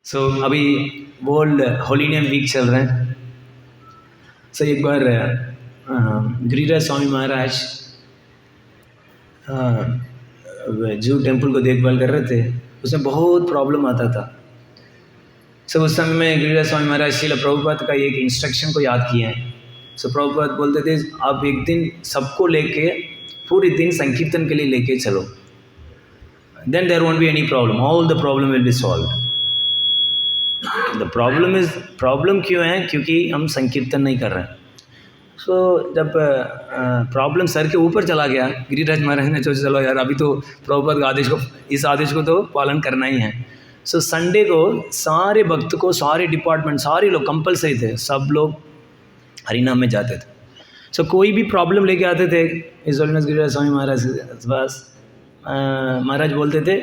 अभी world holy name week चल रहे हैं। एक बार गिरिराज स्वामी महाराज जू टेम्पल को देखभाल कर रहे थे, उसमें बहुत प्रॉब्लम आता था। उस समय में गिरिराज स्वामी महाराज श्रील प्रभुपाद का एक इंस्ट्रक्शन को याद किए हैं। प्रभुपाद बोलते थे, आप एक दिन सबको लेके पूरे दिन संकीर्तन के लिए लेके चलो, then there won't be any problem, all the problem will be solved. The problem क्यों है? क्योंकि हम संकीर्तन नहीं कर रहे हैं। जब प्रॉब्लम सर के ऊपर चला गया, गिरिराज महाराज ने सोचा चलो यार अभी तो प्रभुपाद का इस आदेश को तो पालन करना ही है। संडे को सारे भक्त को, सारे डिपार्टमेंट, सारे लोग कंपलसरी थे, सब लोग हरिनाम में जाते थे। कोई भी प्रॉब्लम लेके आते थे इस होलिनेस गिरिराज स्वामी महाराज के पास, महाराज बोलते थे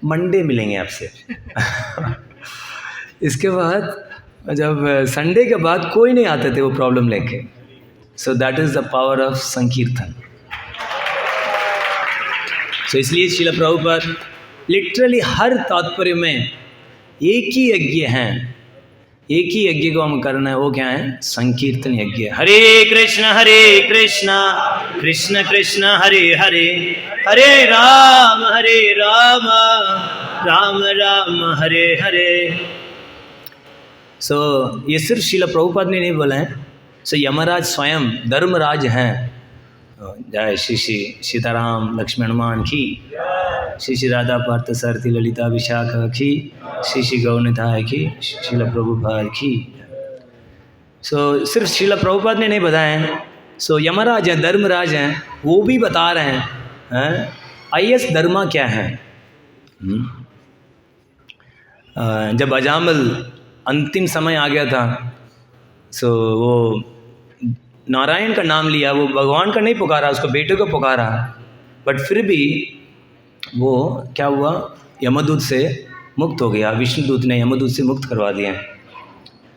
मंडे मिलेंगे आपसे। इसके बाद जब संडे के बाद कोई नहीं आते थे वो प्रॉब्लम लेके। That is the power of संकीर्तन। इसलिए श्रील प्रभुपाद लिटरली हर तात्पर्य में एक ही यज्ञ हैं, एक ही यज्ञ को हम करना है, वो क्या है? संकीर्तन यज्ञ। हरे कृष्ण कृष्ण कृष्ण हरे हरे, हरे राम राम राम हरे हरे। ये सिर्फ श्रील प्रभुपाद ने नहीं बोला है, यमराज स्वयं धर्मराज हैं। जय श्री श्री सीताराम लक्ष्मण हनुमान की, श्री श्री राधा पार्थ सारथी ललिता विशाखा की, श्री श्री गौनिताय की, श्रील प्रभुपाद की। सिर्फ श्रील प्रभुपाद ने नहीं बताया है। यमराज हैं, धर्मराज हैं, वो भी बता रहे हैं आईएस धर्मा क्या है। जब अजामल अंतिम समय आ गया था, वो नारायण का नाम लिया, वो भगवान का नहीं पुकारा, उसको बेटे को पुकारा, बट फिर भी वो क्या हुआ? यमदूत से मुक्त हो गया। विष्णुदूत ने यमदूत से मुक्त करवा दिया।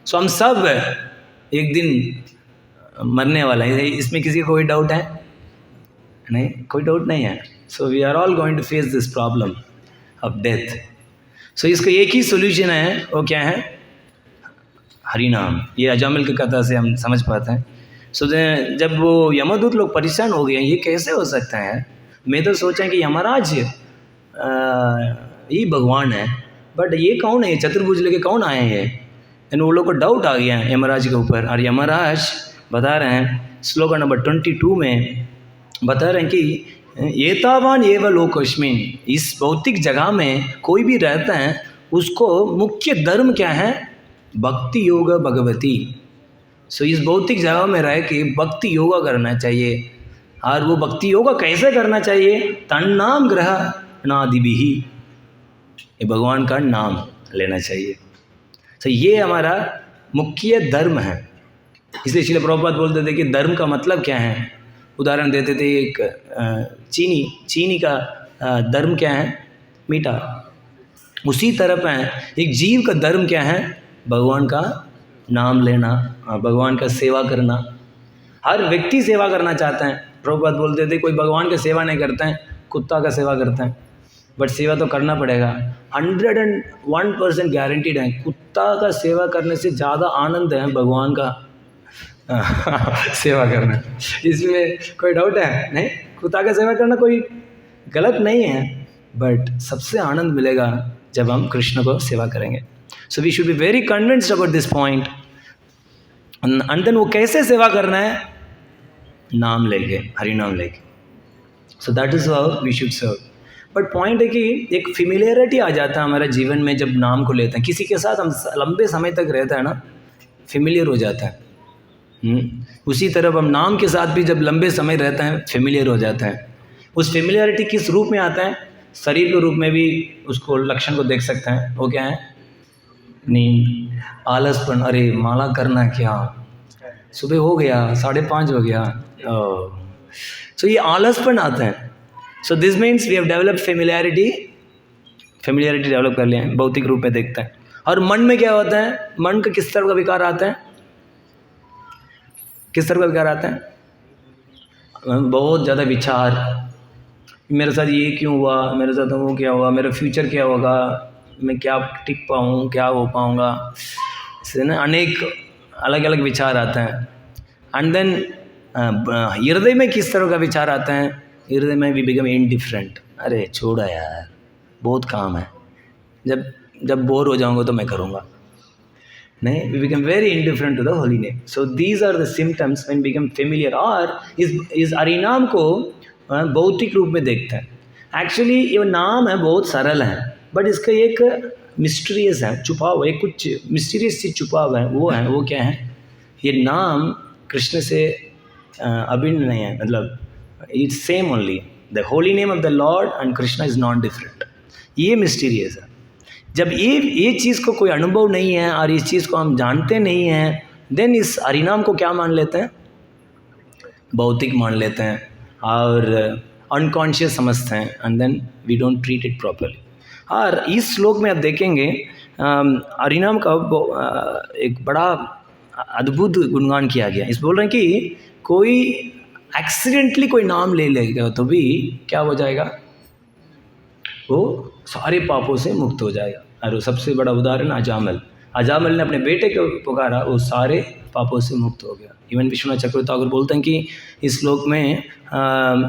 हम सब एक दिन मरने वाला है, इसमें किसी को कोई डाउट है? नहीं, कोई डाउट नहीं है। We are all going to face this problem of death. इसका एक ही सोल्यूशन है, वो क्या है? हरिनाम। ये अजामिल की कथा से हम समझ पाते हैं। जब वो यमदूत लोग परेशान हो गए, ये कैसे हो सकता है? मैं तो सोचा कि यमराज ही भगवान है, बट ये कौन है? चतुर्भुज लेके कौन आए हैं? वो लोग को डाउट आ गया यमराज के ऊपर। और यमराज बता रहे हैं श्लोक नंबर 22 में बता रहे हैं कि एतावान एव लोकस्मिन्, इस भौतिक जगह में कोई भी रहता है उसको मुख्य धर्म क्या है? भक्ति योग भगवती। इस भौतिक जगह में रह के भक्ति योगा करना चाहिए। और वो भक्ति योगा कैसे करना चाहिए? तन्नाम ग्रह नादिभिः, ये भगवान का नाम लेना चाहिए। ये हमारा मुख्य धर्म है। इसलिए श्रील प्रभुपाद बोलते थे कि धर्म का मतलब क्या है? उदाहरण देते थे, एक चीनी का धर्म क्या है? मीठा। उसी तरह है एक जीव का धर्म क्या है? भगवान का नाम लेना, भगवान का सेवा करना। हर व्यक्ति सेवा करना चाहता है। प्रभुपाद बोलते थे कोई भगवान का सेवा नहीं करता है, कुत्ता का सेवा करता है, बट सेवा तो करना पड़ेगा। 101% गारंटीड है, कुत्ता का सेवा करने से ज़्यादा आनंद है भगवान का सेवा करना। इसमें कोई डाउट है नहीं? कुत्ता का सेवा करना कोई गलत नहीं है, बट सबसे आनंद मिलेगा जब हम कृष्ण को सेवा करेंगे। We should be very convinced about this point. And then वो कैसे सेवा करना है? नाम लेके, हरि नाम लेके। That is how we should serve. But point है कि एक फेमिलियरिटी आ जाता है हमारे जीवन में जब नाम को लेते हैं। किसी के साथ हम लंबे समय तक रहता है ना, फेमिलियर हो जाता है। उसी तरह हम नाम के साथ भी जब लंबे समय रहते हैं फेमिलियर हो जाता है। उस फेमिलियरिटी किस रूप में आता है? शरीर के रूप में भी उसको लक्षण को देख सकते हैं। वो क्या है? नींद, आलसपन, अरे माला करना क्या, सुबह हो गया, 5:30 हो गया। ये आलसपन आता है। This means we have developed familiarity develop कर लिया है, भौतिक रूप में देखता है। और मन में क्या होता है? मन का किस तरह का विकार आता है? किस तरह का विकार आता है? बहुत ज़्यादा विचार, मेरे साथ ये क्यों हुआ, मेरे साथ वो क्या हुआ, मेरा फ्यूचर क्या होगा, मैं क्या टिक पाऊँ, क्या हो पाऊँगा, इससे ना अनेक अलग अलग विचार आते हैं। एंड देन हृदय में किस तरह का विचार आता है? हृदय में वी बिकम इनडिफरेंट, अरे छोड़ा यार, बहुत काम है, जब बोर हो जाऊंगा तो मैं करूँगा नहीं। We become very indifferent to the holy name. So these are the symptoms when become familiar. और इस हरिनाम को भौतिक रूप में देखते हैं। एक्चुअली ये नाम है बहुत सरल है, बट इसका एक मिस्टीरियस है, छुपा हुआ एक कुछ मिस्टीरियस चीज छुपा हुआ है। वो क्या है? ये नाम कृष्ण से अभिन्न नहीं है, मतलब it's same only. The holy name of the Lord and Krishna is not different. ये मिस्टीरियस है। जब ये चीज़ को कोई अनुभव नहीं है और इस चीज़ को हम जानते नहीं हैं, देन इस हरिनाम को क्या मान लेते हैं? भौतिक मान लेते हैं और अनकॉन्शियस समझते हैं, and then we don't treat it properly. और इस श्लोक में आप देखेंगे हरिनाम का एक बड़ा अद्भुत गुणगान किया गया। इस बोल रहे हैं कि कोई एक्सीडेंटली कोई नाम ले लेगा तो भी क्या हो जाएगा? वो सारे पापों से मुक्त हो जाएगा। और सबसे बड़ा उदाहरण अजामल ने अपने बेटे को पुकारा, वो सारे पापों से मुक्त हो गया। इवन विश्वनाथ चक्रवर्ती ठाकुर बोलते हैं कि इस श्लोक में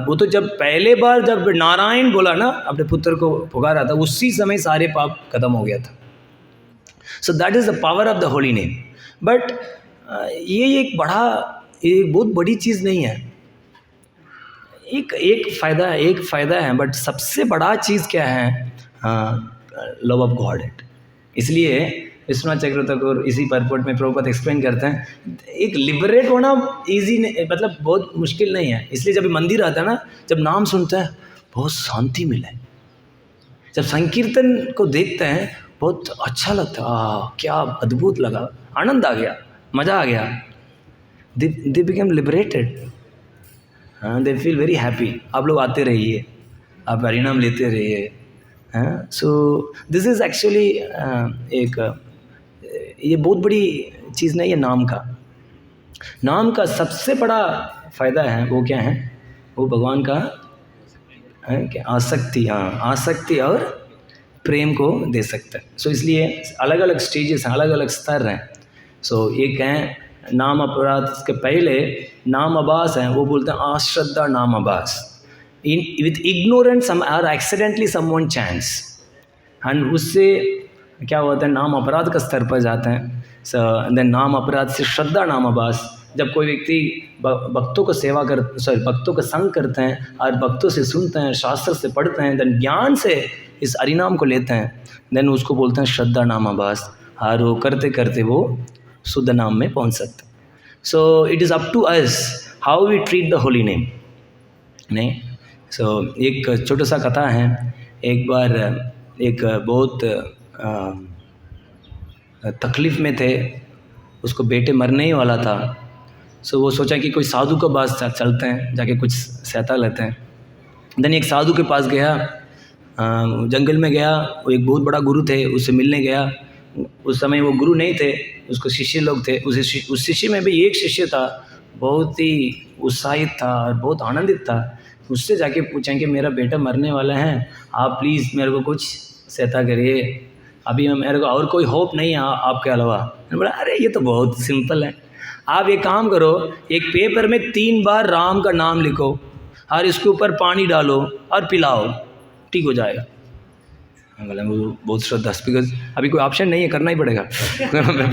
वो तो जब पहले बार जब नारायण बोला ना, अपने पुत्र को पुकारा था, उसी समय सारे पाप खत्म हो गया था। So that is the power of the holy name. But ये एक बहुत बड़ी चीज़ नहीं है। एक फ़ायदा है, बट सबसे बड़ा चीज़ क्या है? Love of God it. इसलिए विश्वनाथ चक्रवर्ती ठाकुर इसी परपोर्ट में प्रभुपाद एक्सप्लेन करते हैं, एक लिबरेट होना इजी नहीं, मतलब बहुत मुश्किल नहीं है। इसलिए जब मंदिर आता है ना, जब नाम सुनते हैं बहुत शांति मिले, जब संकीर्तन को देखते हैं बहुत अच्छा लगता है, क्या अद्भुत लगा, आनंद आ गया, मज़ा आ गया। They become liberated, they feel very happy. आप लोग आते रहिए, आप हरिनाम लेते रहिए। सो दिस इज़ एक्चुअली ये बहुत बड़ी चीज़ नहीं है। नाम का सबसे बड़ा फ़ायदा है, वो क्या है? वो भगवान का क्या आसक्ति और प्रेम को दे सकता है। सो इसलिए अलग अलग स्टेजेस हैं, अलग अलग स्तर हैं। सो एक हैं नाम अपराध के पहले नाम आभास है, वो बोलते हैं अश्रद्धा नाम आभास। विथ इग्नोरेंस और एक्सीडेंटली समवन चांस, एंड उससे क्या होता है? नाम अपराध का स्तर पर जाते हैं। देन नाम अपराध से श्रद्धा नाम आभास। जब कोई व्यक्ति भक्तों को संग करते हैं और भक्तों से सुनते हैं, शास्त्र से पढ़ते हैं, देन ज्ञान से इस हरिनाम को लेते हैं, देन उसको बोलते हैं श्रद्धा नाम आभास। और वो करते करते वो शुद्ध नाम में पहुंच सकते। So it is up to us how we treat the holy name. नहीं, सो एक छोटा सा कथा है। एक बार एक बहुत तकलीफ़ में थे, उसको बेटे मरने ही वाला था। सो वो सोचा कि कोई साधु के पास चलते हैं, जाके कुछ सहायता लेते हैं। देन एक साधु के पास गया, जंगल में गया। वो एक बहुत बड़ा गुरु थे, उससे मिलने गया। उस समय वो गुरु नहीं थे, उसको शिष्य लोग थे। उस शिष्य में भी एक शिष्य था, बहुत ही उत्साहित था और बहुत आनंदित था। उससे जाके पूछें कि मेरा बेटा मरने वाला है, आप प्लीज़ मेरे को कुछ सहायता करिए, अभी मेरे को और कोई होप नहीं है आपके अलावा। मैंने बोला अरे ये तो बहुत सिंपल है, आप एक काम करो, एक पेपर में 3 बार राम का नाम लिखो और इसके ऊपर पानी डालो और पिलाओ, ठीक हो जाएगा। बोला वो बहुत श्रद्धा, बिकॉज अभी कोई ऑप्शन नहीं है, करना ही पड़ेगा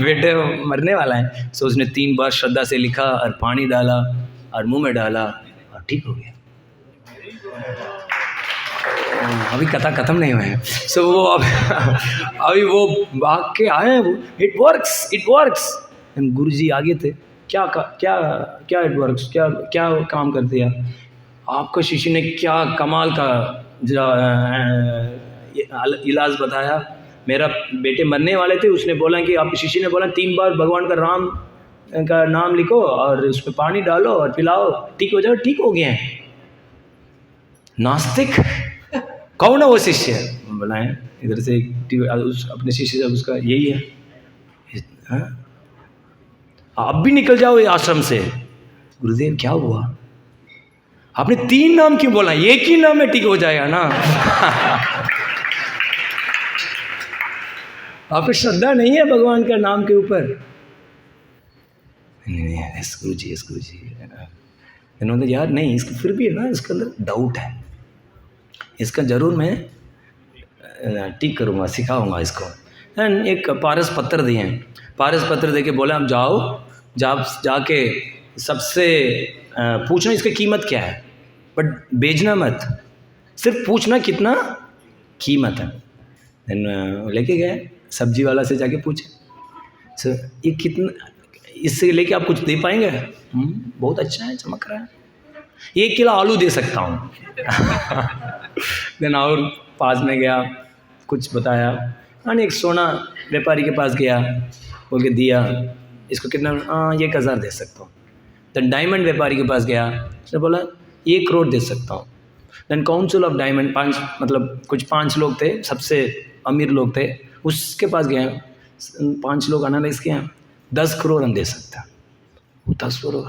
बेटे मरने वाला है। सो उसने 3 बार श्रद्धा से लिखा और पानी डाला और मुंह में डाला और ठीक हो गया। अभी कथा खत्म नहीं हुए हैं। सो वो अभी वो भाग के आए, इट वर्क्स। गुरुजी आगे थे, क्या इट वर्क्स, क्या काम कर दिया आपका शिष्य ने, क्या कमाल का इलाज बताया। मेरा बेटे मरने वाले थे, उसने बोला कि आपके शिष्य ने बोला 3 बार भगवान का राम का नाम लिखो और उस पर पानी डालो और पिलाओ, ठीक हो जाओ। ठीक हो गया है। नास्तिक कौन है वो शिष्य? बुलाएं इधर से, अपने शिष्य से, उसका यही है, आप भी निकल जाओ ये आश्रम से। गुरुदेव क्या हुआ? आपने 3 नाम क्यों बोला? एक ही नाम में ठीक हो जाएगा ना। आपको श्रद्धा नहीं है भगवान का नाम के ऊपर? यस गुरु जी, यस गुरु जी। इन्होंने यार नहीं, इसको फिर भी है ना, इसके अंदर डाउट है, इसका जरूर मैं ठीक करूँगा, सिखाऊंगा इसको। एंड एक पारस पत्र दिए, पारस पत्र दे के बोले आप जाओ, जाके सबसे पूछना इसकी कीमत क्या है, बट बेचना मत, सिर्फ पूछना कितना कीमत है। देन लेके गए, सब्जी वाला से जाके पूछे, सर ये कितना, इससे लेके आप कुछ दे पाएंगे? बहुत अच्छा है, चमक रहा है, 1 किलो आलू दे सकता हूँ। देन और पास में गया, कुछ बताया, हाँ एक सोना व्यापारी के पास गया, बोल के दिया, इसको कितना? 1,000 दे सकता हूँ। देन डायमंड व्यापारी के पास गया, उसने बोला 1 करोड़ दे सकता हूँ। देन काउंसिल ऑफ डायमंड, 5 मतलब कुछ 5 लोग थे, सबसे अमीर लोग थे, उसके पास गया, 5 लोग एनालाइज किया, 10 करोड़ हम दे सकते हैं। 10 करोड़,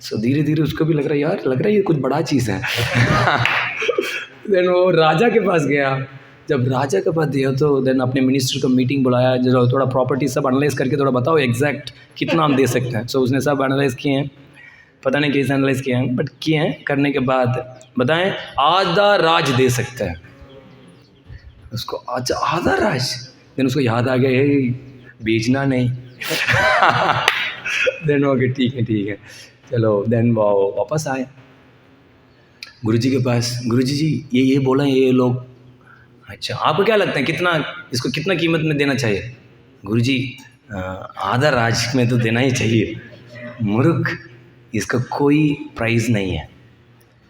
सो धीरे धीरे उसको भी लग रहा है यार, लग रहा है ये कुछ बड़ा चीज़ है। देन वो राजा के पास गया, जब राजा के पास दिया तो देन अपने मिनिस्टर को मीटिंग बुलाया, जो थोड़ा प्रॉपर्टी सब एनालाइज करके थोड़ा बताओ एग्जैक्ट कितना हम दे सकते हैं। सो उसने सब एनालाइज किए हैं, पता नहीं कैसे एनालाइज किए हैं, बट किए हैं। करने के बाद बताएं आधा राज दे सकते हैं उसको। अच्छा आधा राज? देन उसको याद आ गया बेचना नहीं। देन ओके ठीक है चलो। देन वो वापस आए गुरुजी के पास, गुरुजी जी ये बोला ये लोग, अच्छा आपको क्या लगता है कितना, इसको कितना कीमत में देना चाहिए? गुरुजी आधा राज में तो देना ही चाहिए। मूर्ख, इसका कोई प्राइस नहीं है,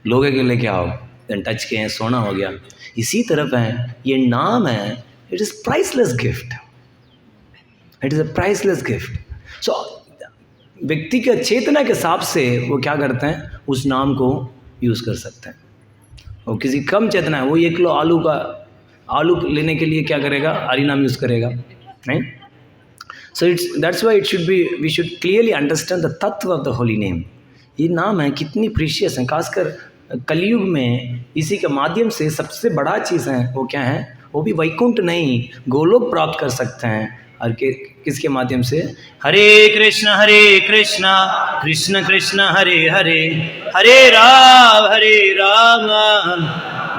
लोगे के लेके आओ। देन टच के हैं, सोना हो गया। इसी तरफ है ये नाम है, it is priceless gift, it is a priceless gift. So व्यक्ति के चेतना के हिसाब से वो क्या करते हैं, उस नाम को यूज़ कर सकते हैं। वो किसी कम चेतना है, वो 1 किलो आलू लेने के लिए क्या करेगा, हरि नाम यूज़ करेगा, नहीं। So that's why it should be, we should clearly understand the तत्व ऑफ द होली नेम। ये नाम है कितनी प्रीशियस है, खासकर कलयुग में इसी के माध्यम से सबसे बड़ा चीज़ है वो क्या है, वो भी वैकुंठ नहीं, गोलोक प्राप्त कर सकते हैं। और किसके माध्यम से? हरे कृष्णा कृष्ण कृष्ण हरे हरे, हरे राम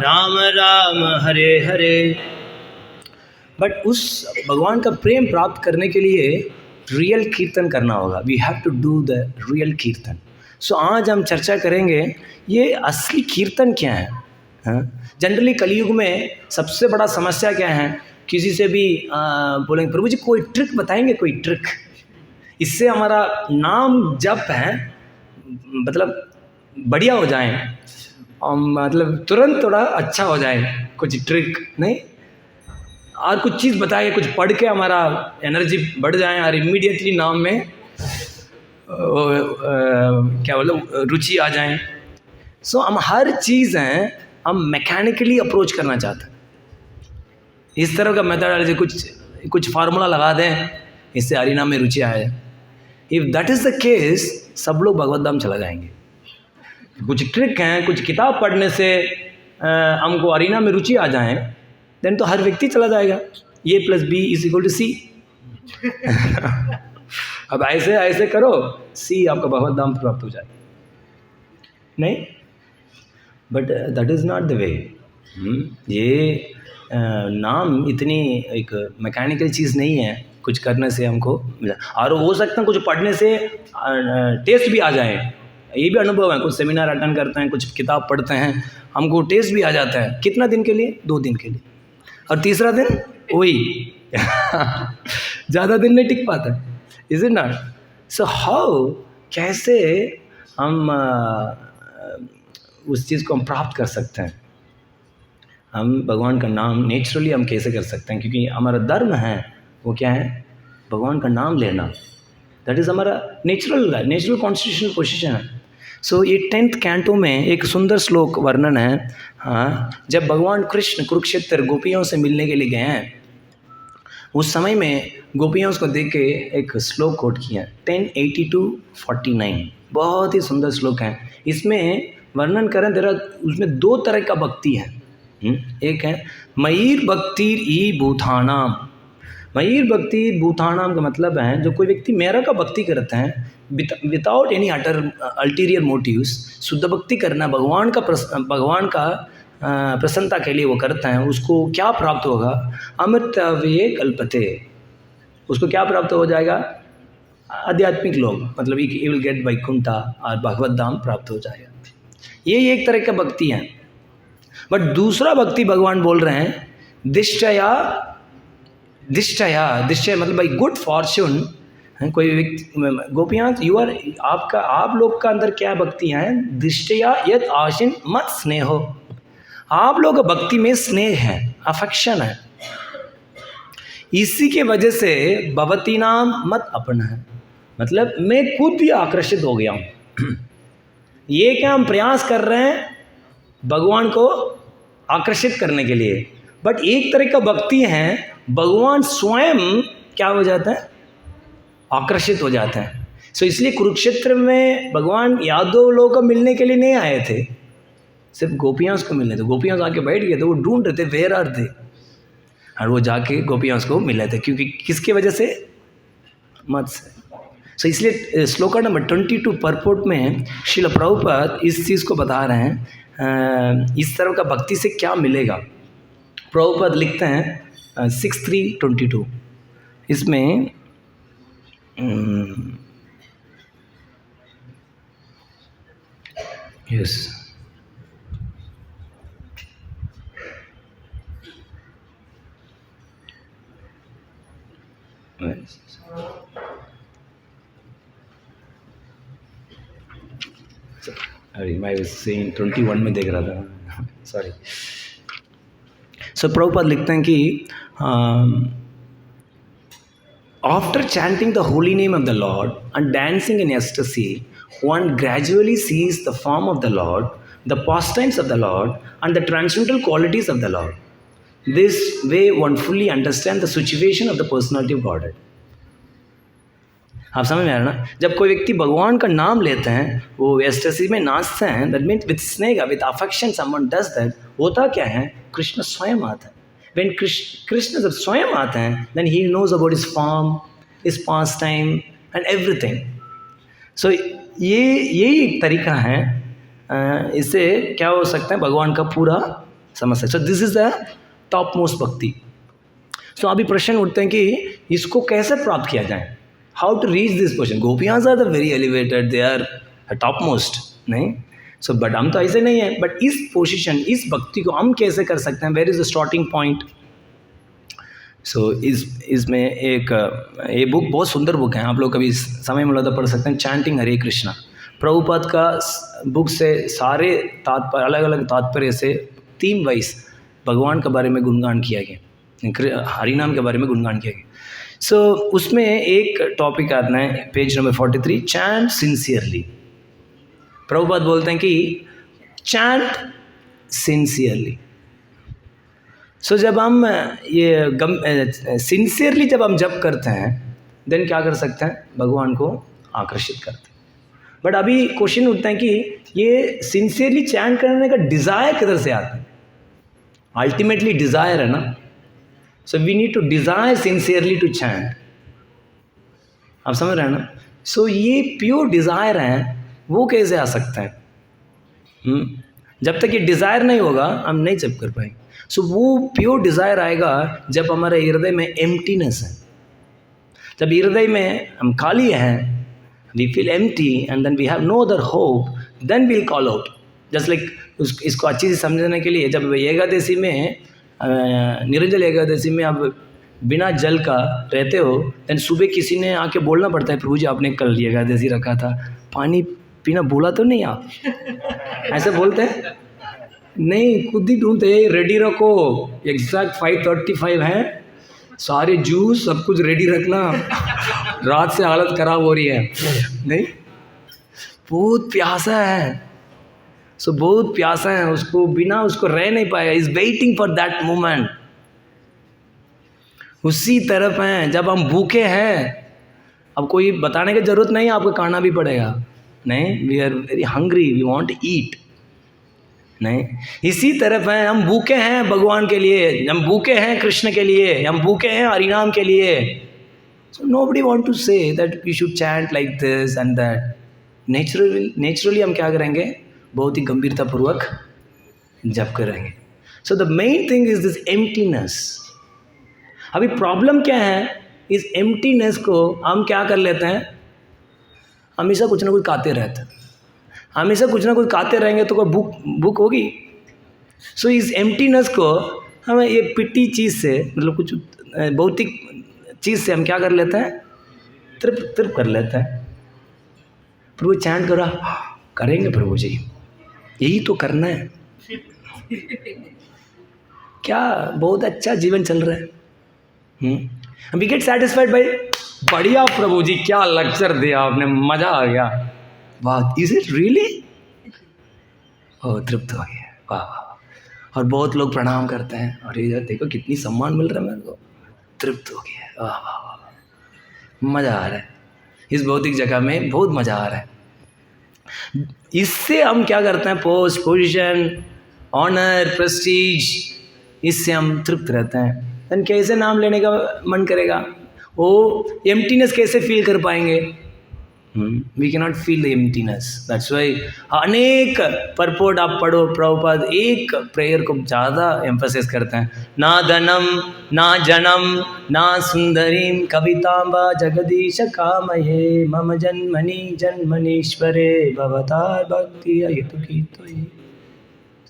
राम राम हरे हरे। बट उस भगवान का प्रेम प्राप्त करने के लिए रियल कीर्तन करना होगा। We have to do the real kirtan. So आज हम चर्चा करेंगे ये असली कीर्तन क्या है। जनरली कलयुग में सबसे बड़ा समस्या क्या है, किसी से भी बोलेंगे प्रभु जी कोई ट्रिक बताएंगे, कोई ट्रिक, इससे हमारा नाम जप है मतलब बढ़िया हो जाए, मतलब तुरंत थोड़ा अच्छा हो जाए, कुछ ट्रिक नहीं, और कुछ चीज़ बताए, कुछ पढ़ के हमारा एनर्जी बढ़ जाए और इमीडिएटली नाम में क्या बोलो रुचि आ जाए। सो हम हर चीज़ हैं हम मैकेनिकली अप्रोच करना चाहते हैं, इस तरह का मेथडोलॉजी, कुछ फार्मूला लगा दें इससे हरि नाम में रुचि आए। If that is the case सब लोग भगवत धाम चला जाएंगे। कुछ ट्रिक हैं, कुछ किताब पढ़ने से हमको हरि नाम में रुचि आ जाए, देन तो हर व्यक्ति चला जाएगा। A+B=C। अब ऐसे ऐसे करो, C आपका भगवत धाम प्राप्त हो जाए, नहीं। But that is not the way. ये नाम इतनी एक मैकेनिकल चीज़ नहीं है, कुछ करने से हमको मिला। और हो सकता है कुछ पढ़ने से टेस्ट भी आ जाए, ये भी अनुभव है। कुछ सेमिनार अटेंड करते हैं, कुछ किताब पढ़ते हैं, हमको टेस्ट भी आ जाता है। कितना दिन के लिए? 2 दिन के लिए, और तीसरा दिन वही ज़्यादा दिन नहीं टिक पाता, is it not? So how, कैसे हम उस चीज़ को हम प्राप्त कर सकते हैं? हम भगवान का नाम नेचुरली हम कैसे कर सकते हैं? क्योंकि हमारा धर्म है वो क्या है, भगवान का नाम लेना। दैट इज़ हमारा नेचुरल कॉन्स्टिट्यूशनल पोजीशन है। सो ये 10th कैंटो में एक सुंदर श्लोक वर्णन है। हाँ, जब भगवान कृष्ण कुरुक्षेत्र गोपियों से मिलने के लिए गए हैं, उस समय में गोपियों को देख के एक श्लोक कोट किया, 10:80-49। बहुत ही सुंदर श्लोक है। इसमें वर्णन करें तेरा, उसमें 2 तरह का भक्ति है। एक है मयीर भक्तिर ई भूतानाम, मयूर भक्ति भूतानाम का मतलब है जो कोई व्यक्ति मेरा का भक्ति करते हैं विदाउट एनी अल्टीरियर मोटिव्स, शुद्ध भक्ति करना भगवान का प्रसन्नता के लिए वो करते हैं, उसको क्या प्राप्त होगा? अमृतव्ये कल्पते, उसको क्या प्राप्त हो जाएगा? आध्यात्मिक लोग, मतलब यू विल गेट वैकुंठा और भगवत धाम प्राप्त हो जाएगा। ये एक तरह का भक्ति है। बट दूसरा भक्ति भगवान बोल रहे हैं दिष्टया मतलब बाई गुड फॉर्च्यून। कोई व्यक्ति गोपियाँ आप लोग का अंदर क्या भक्तियाँ हैं? दिष्टया यद आशिन मत स्नेहो, आप लोग भक्ति में स्नेह है, अफेक्शन है, इसी के वजह से भवती नाम मत अपन है, मतलब मैं खुद ही आकर्षित हो गया हूँ। ये क्या हम प्रयास कर रहे हैं भगवान को आकर्षित करने के लिए, बट एक तरह का भक्ति है भगवान स्वयं क्या हो जाता है? आकर्षित हो जाता है। सो इसलिए कुरुक्षेत्र में भगवान यादव लोगों को मिलने के लिए नहीं आए थे, सिर्फ गोपियाँ को मिलने थे। गोपियाँ आके बैठ गए थे, वो ढूंढ रहे थे वेयर आर थे, और वो जाके गोपियाँ को मिले थे। क्योंकि किसकी वजह से? मत से। सो इसलिए श्लोका नंबर 22 परपोर्ट में श्रील प्रभुपाद इस चीज़ को बता रहे हैं, इस तरह का भक्ति से क्या मिलेगा। प्रभुपाद लिखते हैं 6322 इसमें यस अरे मैं सीन 21 में देख रहा था, सॉरी। सो प्रभुपाद लिखते हैं कि after chanting the holy name of the Lord and dancing in एस्टेसी, one gradually sees the form of the Lord, the pastimes of the Lord, and the transcendental qualities of the Lord. This way one fully understands the situation of the personality of Godhead. आप समझ में आ रहा ना? जब कोई व्यक्ति भगवान का नाम लेते हैं, वो एस्टेसी में नाचते हैं, that means with snega, with affection someone does that, होता क्या है? कृष्ण स्वयं आता है। When कृष्ण जब स्वयं आते हैं, then he knows about his form, his pastime and everything. So यही एक तरीका है, इससे क्या हो सकता है? भगवान का पूरा समझ सकते। So this is the top most भक्ति। सो अभी प्रश्न उठते हैं कि इसको कैसे प्राप्त किया जाए, how to reach this position. गोपियाँ are the very elevated, they are top most, नहीं? सो बट हम तो ऐसे नहीं है। बट इस पोजिशन, इस भक्ति को हम कैसे कर सकते हैं? Where is the starting point? So इसमें एक ये बुक बहुत सुंदर बुक है, आप लोग कभी समय मिला तो पढ़ सकते हैं, चैंटिंग हरे कृष्णा। प्रभुपाद का बुक से सारे तात्पर्य, अलग अलग तात्पर्य से 3 वाइस भगवान के बारे में गुणगान किया गया, हरिनाम के बारे में गुणगान किया गया। सो उसमें एक टॉपिक आता है page number 43, chant sincerely. Prabhupada बोलते हैं कि चैंट सिंसियरली। सो जब हम ये सिंसियरली जब हम जप करते हैं, देन क्या कर सकते हैं? भगवान को आकर्षित करते हैं। बट अभी क्वेश्चन उठता है कि ये सिंसियरली चैंट करने का डिज़ायर किधर से आता है? अल्टीमेटली डिज़ायर है ना। So we need to desire sincerely to chant. आप समझ रहे हैं ना? सो ये प्योर डिज़ायर है, वो कैसे आ सकता है? जब तक ये डिज़ायर नहीं होगा हम नहीं जप कर पाएंगे। सो वो प्योर डिज़ायर आएगा जब हमारे हृदय में एम्प्टीनेस है, जब हृदय में हम खाली हैं, we feel empty and then we have no other hope, then we'll call out. Just like इसको अच्छी से समझने के लिए, जब एकादशी में निरंजन एकादशी में आप बिना जल का रहते हो, then सुबह किसी ने आके बोलना पड़ता है, प्रभु जी आपने कल एकादशी रखा था, पानी पीना बोला तो नहीं आप? ऐसे बोलते हैं नहीं, खुद ही ढूंढते, रेडी रखो, एग्जैक्ट 5:35 है, सारे जूस सब कुछ रेडी रखना, रात से हालत ख़राब हो रही है। नहीं, बहुत प्यासा है। सो बहुत प्यासा है, उसको बिना उसको रह नहीं पाएगा, is waiting for that moment. उसी तरफ हैं जब हम भूखे हैं, अब कोई बताने की ज़रूरत नहीं, आपको खाना भी पड़ेगा। नहीं, we are very hungry, we want to eat. नहीं, इसी तरफ हैं हम, भूखे हैं भगवान के लिए, हम भूखे हैं कृष्ण के लिए, हम भूखे हैं हरिनाम के लिए। सो nobody want to say that we should chant like this and that. Naturally हम क्या करेंगे, बहुत ही गंभीरतापूर्वक जप करेंगे। So the main thing is this emptiness. अभी प्रॉब्लम क्या है, इस एम्प्टीनेस को हम क्या कर लेते हैं, हमेशा कुछ ना कुछ खाते रहते हैं, हमेशा कुछ ना कुछ खाते रहेंगे तो कोई भूख होगी। सो इस एम्प्टीनेस को हमें ये पिट्टी चीज़ से, मतलब कुछ भौतिक चीज़ से हम क्या कर लेते हैं, तृप्त कर लेते हैं। प्रभु चैंट करो, करेंगे प्रभु जी, यही तो करना है। क्या बहुत अच्छा जीवन चल रहा है। वी गेट सेटिस्फाइड बाय, बढ़िया प्रभु जी क्या लेक्चर दिया आपने, मजा आ गया, वाह, इज इट रियली, ओह तृप्त हो गया, वाह वाह। और बहुत लोग प्रणाम करते हैं, अरे यार देखो कितनी सम्मान मिल रहा है मेरे को, तृप्त हो गया, वाह वाह वाह, मज़ा आ रहा है, इस भौतिक जगह में बहुत मज़ा आ रहा है। इससे हम क्या करते हैं, पोस्ट, पोजीशन, ऑनर, प्रेस्टीज, इससे हम तृप्त रहते हैं। देन कैसे नाम लेने का मन करेगा, वो एम्प्टीनेस कैसे फील कर पाएंगे, we can not feel the emptiness. That's why अनेक परपोर्ट आप पढ़ो, प्रभुपाद एक प्रेयर को ज़्यादा एम्फेसिस करते हैं, ना धनम ना जनम ना सुंदरीम कवितांबा जगदीश कामये मम जन्मनि जन्मनीश्वरे भवतार भक्ति हेतु की तो।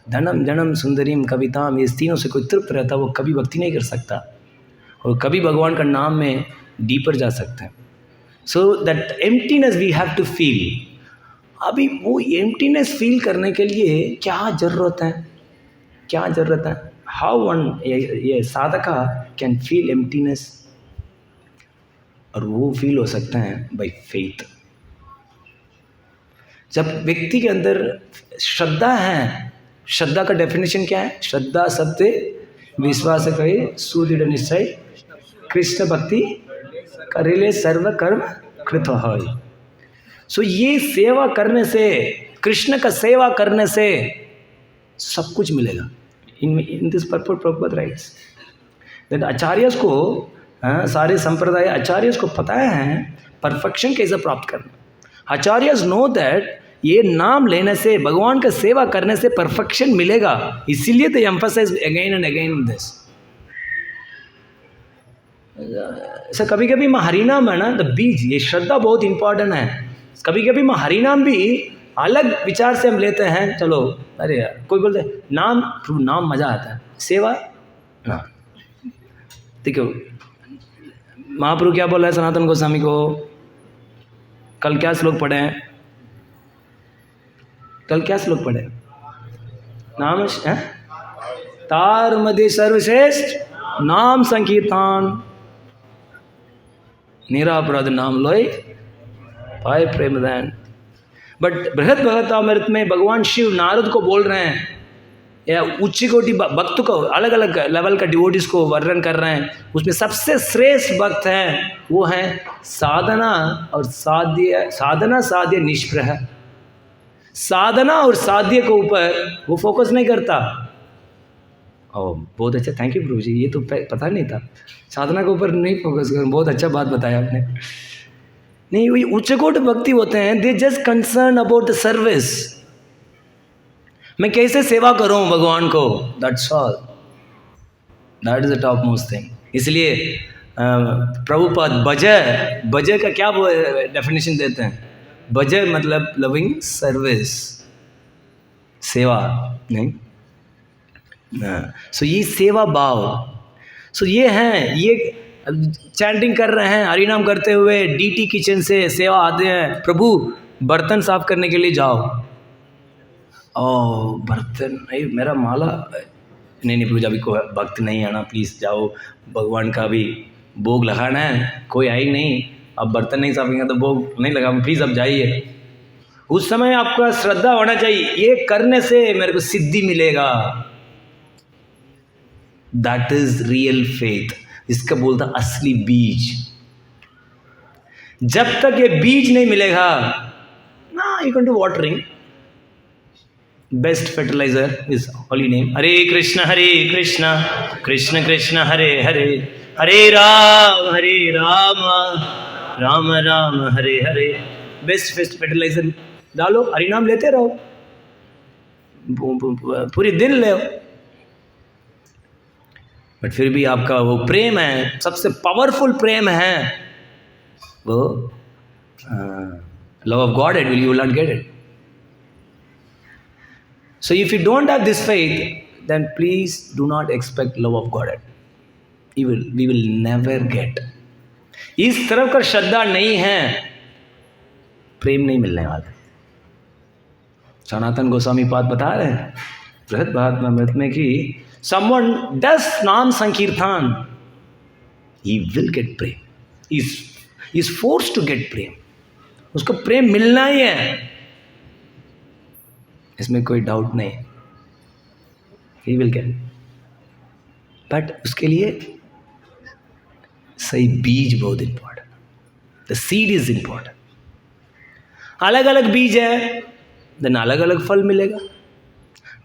धनम जनम सुंदरीम कविताम, ये तीनों से कोई तृप्त रहता वो कभी भक्ति नहीं कर सकता और कभी भगवान का नाम में डीपर जा सकते हैं। So that emptiness we have to feel. अभी वो एम्प्टीनेस फील करने के लिए क्या ज़रूरत है, क्या ज़रूरत है, हाउ वन ये साधका कैन फील एम्प्टीनेस, और वो फील हो सकता है बाय फेथ। जब व्यक्ति के अंदर श्रद्धा है, श्रद्धा का डेफिनेशन क्या है, श्रद्धा सत्य विश्वास कहे सुदृढ़ निश्चय कृष्ण भक्ति करेले सर्व कर्म कृत होय। सो ये सेवा करने से, कृष्ण का सेवा करने से सब कुछ मिलेगा। In this purpose Prabhupada rights that acharyas को, सारे संप्रदाय आचार्यस को पता है परफेक्शन कैसे प्राप्त करना। आचार्यस नो दैट ये नाम लेने से, भगवान का सेवा करने से परफेक्शन मिलेगा, इसीलिए तो emphasise again and again this. Sir कभी कभी मैं हरिनाम है ना, द बीज, ये श्रद्धा बहुत इंपॉर्टेंट है। कभी कभी मैं हरिनाम भी अलग विचार से हम लेते हैं, चलो अरे यार कोई बोलते नाम, नाम मजा आता है, सेवा ना। देखो महाप्रभु क्या बोला है सनातन गोस्वामी को, कल क्या श्लोक पढ़े हैं, कल क्या श्लोक पढ़े, नाम है तार मध्य सर्वश्रेष्ठ नाम संकीर्तन निरापराध नाम लोय पाए प्रेमदान। बट बृहद भगवतामृत में भगवान शिव नारद को बोल रहे हैं, या उच्च कोटि भक्त को, अलग अलग लेवल का डिवोटीज को वर्णन कर रहे हैं, उसमें सबसे श्रेष्ठ भक्त हैं वो हैं साधना और साध्य, साधना साध्य निष्प्रह। साधना और साध्य के ऊपर वो फोकस नहीं करता। ओह बहुत अच्छा, थैंक यू प्रभु जी, ये तो पता नहीं था, साधना के ऊपर नहीं फोकस कर, बहुत अच्छा बात बताया आपने। नहीं, वही उच्चकोट भक्ति होते हैं, they just concern about the service, मैं कैसे सेवा करूं भगवान को, that's all, that is the top most thing. इसलिए प्रभुपाद बजय का क्या डेफिनेशन देते हैं, बजय मतलब लविंग सर्विस, सेवा नहीं। सो ये सेवा भाव, सो ये हैं, ये चैंटिंग कर रहे हैं, हरिनाम करते हुए डीटी किचन से सेवा आते हैं, प्रभु बर्तन साफ करने के लिए जाओ, ओ बर्तन नहीं, मेरा माला नहीं प्रभु जी अभी कोई भक्त नहीं आना, प्लीज़ जाओ, भगवान का भी भोग लगाना है, कोई आई नहीं, अब बर्तन नहीं साफेंगे तो भोग नहीं लगा, प्लीज़ अब जाइए। उस समय आपका श्रद्धा होना चाहिए, ये करने से मेरे को सिद्धि मिलेगा, दैट इज रियल फेथ, इसका बोलता असली बीज। जब तक ये बीज नहीं मिलेगा ना, you can do watering, best fertiliser is holy name. Hare Krishna Krishna Krishna Hare Hare, Hare Ram Ram Ram Hare Hare. Best fertiliser डालो, हरि नाम लेते रहो, पूरी दिन ले। बट फिर भी आपका वो प्रेम है, सबसे पावरफुल प्रेम है वो love of God, it you will not get it. So if you don't have this faith, then please do not expect love of God. We will never get. इस तरफ का श्रद्धा नहीं है, प्रेम नहीं मिलने वाला। सनातन गोस्वामी पाद बता रहे हैं बृहद भागवत में कि someone does नाम संकीर्तन, he will get Prem, he is forced to get प्रेम, उसको प्रेम मिलना ही है, इसमें कोई डाउट नहीं। ही विल गेट, बट उसके लिए सही बीज बहुत important, the seed is important. अलग अलग बीज है, देन अलग अलग फल मिलेगा।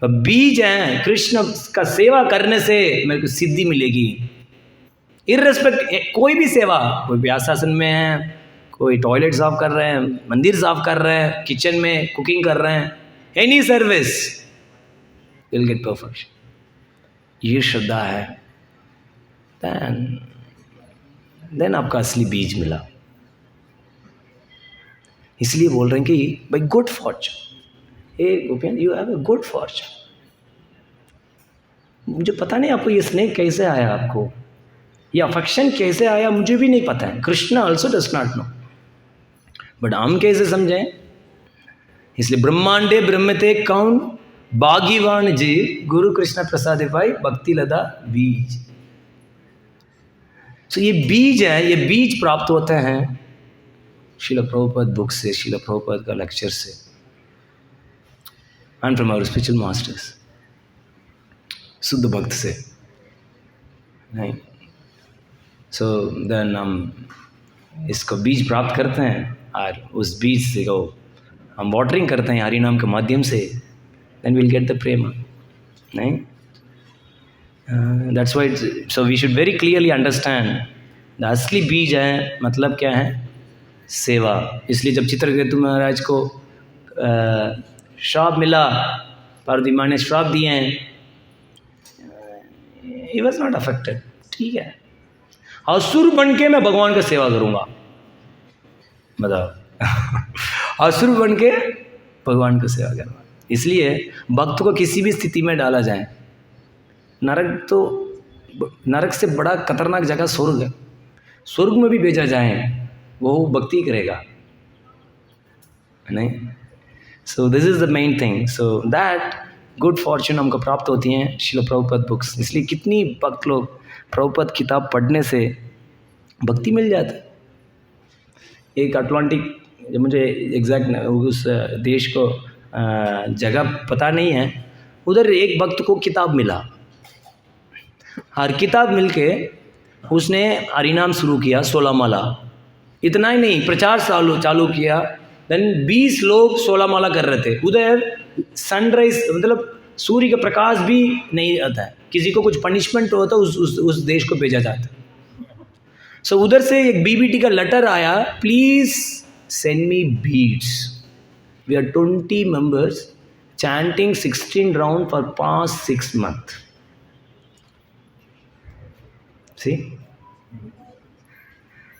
बीज है कृष्ण का सेवा करने से मेरे को सिद्धि मिलेगी, इररेस्पेक्ट कोई भी सेवा, कोई व्यासासन में है, कोई टॉयलेट साफ कर रहे हैं, मंदिर साफ कर रहे हैं, किचन में कुकिंग कर रहे हैं, any service will get perfection. ये श्रद्धा है, देन आपका असली बीज मिला। इसलिए बोल रहे हैं कि भाई good fortune, a Gopian you have a good fortune. मुझे पता नहीं आपको ये स्नेह कैसे आया, आपको ये अफेक्शन कैसे आया, मुझे भी नहीं पता है। Krishna also does not know, but हम कैसे समझें? इसलिए ब्रह्मांडे ब्रह्मते कौन बागीवान जीव, गुरु कृष्ण प्रसाद भाई भक्ति लदा बीज। तो ये बीज है, ये बीज प्राप्त होते हैं श्रील प्रभुपाद बुक से, श्रील प्रभुपाद का लेक्चर से, and from our spiritual masters, शुद्ध भक्त से नहीं। सो देन हम इसको बीज प्राप्त करते हैं, और उस बीज से को हम वाटरिंग करते हैं हरि नाम के माध्यम से, then will get the prem, नहीं? That's why, so we should very clearly understand the असली बीज है मतलब क्या है, सेवा। इसलिए जब चित्रकेतु महाराज को श्राप मिला, पार्वती माँ ने श्राप दिए हैं, ही वॉज नॉट अफेक्टेड, ठीक है। असुर बन के मैं भगवान का सेवा करूँगा, बताओ असुर बन के भगवान को सेवा करना। इसलिए भक्त को किसी भी स्थिति में डाला जाए, नरक तो, नरक से बड़ा खतरनाक जगह स्वर्ग है, स्वर्ग में भी भेजा जाए वो भक्ति करेगा, नहीं? So this is the main thing, so that good Fortune हमको प्राप्त होती हैं श्रील प्रभुपाद बुक्स। इसलिए कितनी भक्त लोग प्रभुपाद किताब पढ़ने से भक्ति मिल जाता है। एक अटलांटिक, मुझे एग्जैक्ट उस देश को जगह पता नहीं है, उधर एक भक्त को किताब मिला, हर किताब मिलके उसने हरिनाम शुरू किया 16 माला। इतना ही नहीं, प्रचार चालू किया, देन 20 लोग 16 माला कर रहे थे। उधर सनराइज मतलब सूर्य का प्रकाश भी नहीं आता है, किसी को कुछ पनिशमेंट होता उस देश को भेजा जाता। सो उधर से एक बीबीटी का लेटर आया, please send me beads. We are 20 members chanting 16 rounds for past 6 months. See?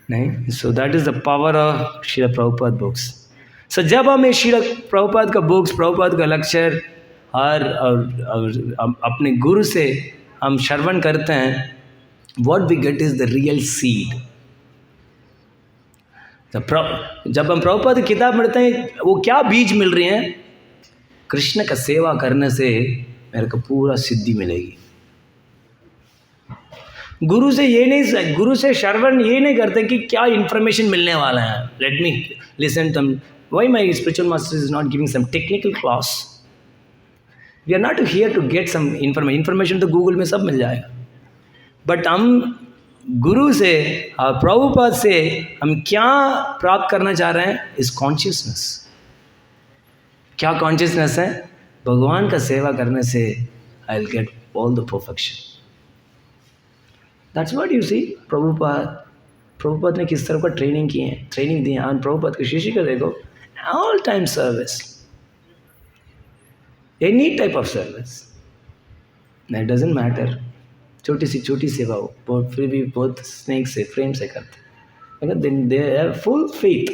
नहीं? So that is the power of Srila Prabhupada books. So जब हम श्रील प्रभुपाद का बुक्स, प्रभुपाद का लेक्चर और अपने गुरु से हम श्रवण करते हैं, what we get is the real seed. जब हम प्रभुपाद की किताब पढ़ते हैं, वो क्या बीज मिल रही हैं? कृष्ण का सेवा करने से मेरे को पूरा सिद्धि मिलेगी। गुरु से ये नहीं, गुरु से श्रवण ये नहीं करते कि क्या इन्फॉर्मेशन मिलने वाला है, let me listen to why my spiritual master is not giving some technical class. We are not here to get some information तो गूगल में सब मिल जाएगा, बट हम गुरु से और प्रभुपाद से हम क्या प्राप्त करना चाह रहे हैं? इस कॉन्शियसनेस। क्या कॉन्शियसनेस है? भगवान का सेवा करने से I will get all the perfection. That's what you see. Prabhupada ने किस तरह का ट्रेनिंग की है, ट्रेनिंग दी है। और प्रभुपाद के शिष्य को देखो, all time service, any type of service, that doesn't matter. छोटी सी सेवा हो, बहुत फिर भी बहुत स्नेह से, प्रेम से करते, लेकिन दे हैव फुल फेथ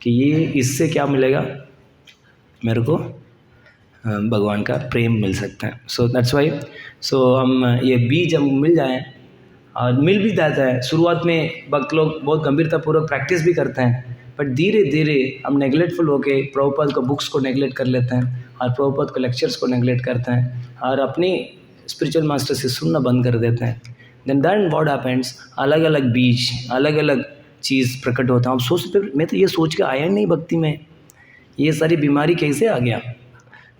कि ये इससे क्या मिलेगा, मेरे को भगवान का प्रेम मिल सकता है। सो दैट्स वाई, सो हम ये बीज हम मिल जाएं, और मिल भी जाता है। शुरुआत में भक्त लोग बहुत गंभीरतापूर्वक प्रैक्टिस भी करते हैं, बट धीरे धीरे हम नेगलेक्टफुल होके प्रभुपाद को बुक्स को नेगलेक्ट कर लेते हैं, और प्रभुपाद को लेक्चर्स को नेगलेक्ट करते हैं, और अपनी स्पिरिचुअल मास्टर से सुनना बंद कर देते हैं। देन व्हाट हैपेंस, अलग अलग बीज, अलग अलग चीज़ प्रकट होता है। हम सोचते, मैं तो ये सोच के आया नहीं भक्ति में, ये सारी बीमारी कैसे आ गया।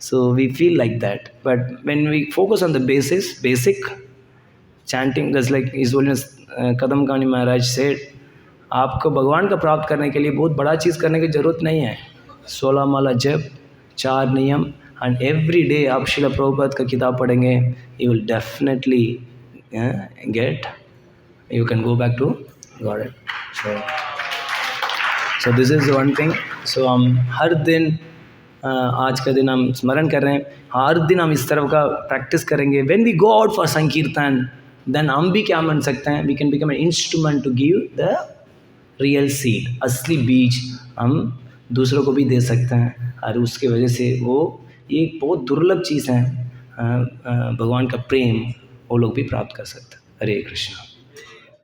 So we feel like that, but when we focus on the basic chanting, just like his holiness Kadam Kani Maharaj said, आपको भगवान का प्राप्त करने के लिए बहुत बड़ा चीज़ करने की ज़रूरत नहीं है। 16 माला जप, 4 नियम, एंड एवरी डे आप श्रील प्रभुपाद का किताब पढ़ेंगे, you will definitely get, you can go back to God. So this is one thing. So हम हर दिन आज का दिन हम स्मरण कर रहे हैं, हर दिन हम इस तरह का प्रैक्टिस करेंगे। When we go out for sankirtan, then हम भी क्या बन सकते हैं, we can become an instrument to give the real seed, असली बीज हम दूसरों को भी दे सकते हैं, और उसके वजह से वो एक बहुत दुर्लभ चीज़ है, भगवान का प्रेम वो लोग भी प्राप्त कर सकते हैं। हरे कृष्णा।